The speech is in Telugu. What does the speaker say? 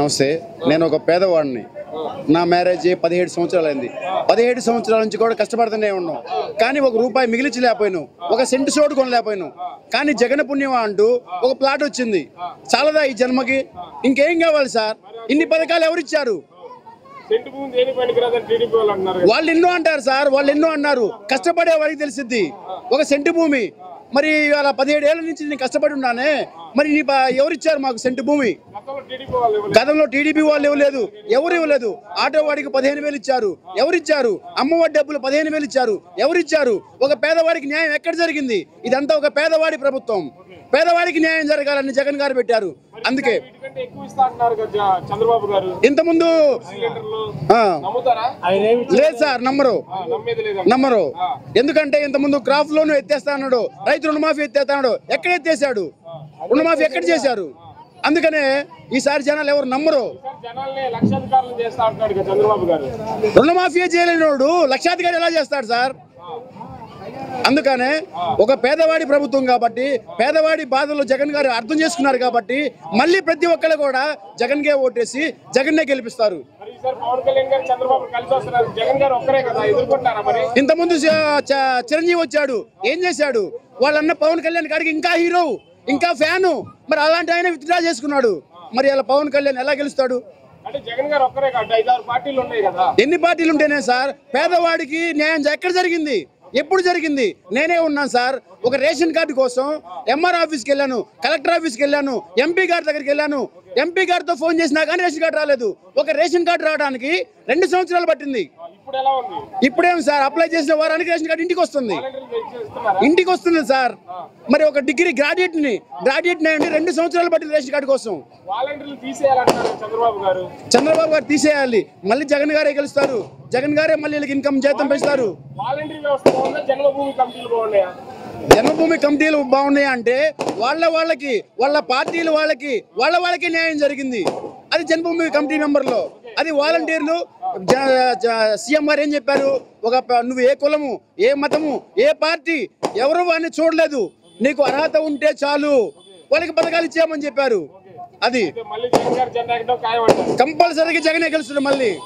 నమస్తే. నేను ఒక పేదవాడిని. నా మ్యారేజ్ 17 సంవత్సరాలైంది. 17 సంవత్సరాల నుంచి కూడా కష్టపడుతూనే ఉన్నాం. కానీ ఒక రూపాయి మిగిలించలేకపోయాను, ఒక సెంటు చోటు కొనలేకపోయాను. కానీ జగన్ పుణ్యం అంటూ ఒక ప్లాట్ వచ్చింది. చాలదా ఈ జన్మకి? ఇంకేం కావాలి సార్? ఇన్ని పథకాలు ఎవరిచ్చారు? వాళ్ళు ఎన్నో అంటారు సార్, వాళ్ళు ఎన్నో అన్నారు. కష్టపడే వారికి తెలిసిద్ది. ఒక సెంటు భూమి మరి అలా 17 ఏళ్ల నుంచి నేను కష్టపడి ఉన్నానే, మరి ఎవరిచ్చారు మాకు సెంటు భూమి? గతంలో టీడీపీ వాళ్ళు ఇవ్వలేదు, ఎవరు ఇవ్వలేదు. ఆటో వాడికి 15,000 ఇచ్చారు, ఎవరిచ్చారు? అమ్మఒడి డబ్బులు 15,000 ఇచ్చారు, ఎవరిచ్చారు? ఒక పేదవాడికి న్యాయం ఎక్కడ జరిగింది? ఇదంతా ఒక పేదవాడి ప్రభుత్వం. పేదవాడికి న్యాయం జరగాలని జగన్ గారు పెట్టారు. అందుకే ఇంతకుముందు లేదు సార్, నమ్మరు. ఎందుకంటే ఇంతకుముందు క్రాప్ లోన్ ఎత్తేస్తా అన్నాడు, రైతు రుణమాఫీ ఎత్తేస్తా అన్నాడు. ఎక్కడ ఎత్తేసాడు? రుణమాఫీ ఎక్కడ చేశారు? అందుకనే ఈసారి జనాలు ఎవరు నమ్మరు. రుణమాఫీ చేయలేనోడు లక్షాధికారి ఎలా చేస్తాడు సార్? అందుకనే ఒక పేదవాడి ప్రభుత్వం కాబట్టి, పేదవాడి బాధలు జగన్ గారు అర్థం చేసుకున్నారు కాబట్టి మళ్ళీ ప్రతి ఒక్కళ్ళు కూడా జగన్ గే ఓటేసి జగన్నే గెలిపిస్తారు. ఇంతకుముందు చిరంజీవి వచ్చాడు, ఏం చేశాడు? వాళ్ళన్న పవన్ కళ్యాణ్ కాడికి ఇంకా హీరో, ఇంకా ఫ్యాను. మరి అలాంటి ఆయన విత్డ్రా చేసుకున్నాడు. మరి అలా పవన్ కళ్యాణ్ ఎలా గెలుస్తాడు? ఎన్ని పార్టీలు ఉంటేనే సార్ పేదవాడికి న్యాయం ఎక్కడ జరిగింది? ఎప్పుడు జరిగింది? నేనే ఉన్నాను సార్. ఒక రేషన్ కార్డు కోసం ఎంఆర్ ఆఫీస్కి వెళ్ళాను, కలెక్టర్ ఆఫీస్కి వెళ్ళాను, ఎంపీ గారి దగ్గరికి వెళ్ళాను. ఎంపీ గారితో ఫోన్ చేసినా కానీ రేషన్ కార్డు రాలేదు. ఒక రేషన్ కార్డు రావడానికి 2 సంవత్సరాలు పట్టింది. ఇప్పుడేం సార్, అప్లై చేసిన వారానికి రేషన్ కార్డు ఇంటికి వస్తుంది సార్. మరి ఒక డిగ్రీ గ్రాడ్యుయేట్ అయ్యండి 2 సంవత్సరాలు పట్టింది రేషన్ కార్డు కోసం. చంద్రబాబు గారు తీసేయాలి, మళ్ళీ జగన్ గారే గెలుస్తారు. జగన్ గారే మళ్ళీ వీళ్ళకి ఇన్కమ్ జీతం పెంచుతారు. జన్మభూమి కమిటీలు బాగున్నాయా అంటే వాళ్ళకి వాళ్ళ పార్టీలు వాళ్ళకి న్యాయం జరిగింది. అది జన్మభూమి కమిటీ మెంబర్లో. అది వాలంటీర్లు. సీఎం గారు ఏం చెప్పారు? నువ్వు ఏ కులము, ఏ మతము, ఏ పార్టీ ఎవరు వాడిని చూడలేదు, నీకు అర్హత ఉంటే చాలు వాళ్ళకి పథకాలు ఇచ్చామని చెప్పారు. అది కంపల్సరీగా జగనే గెలుస్తుంది మళ్ళీ.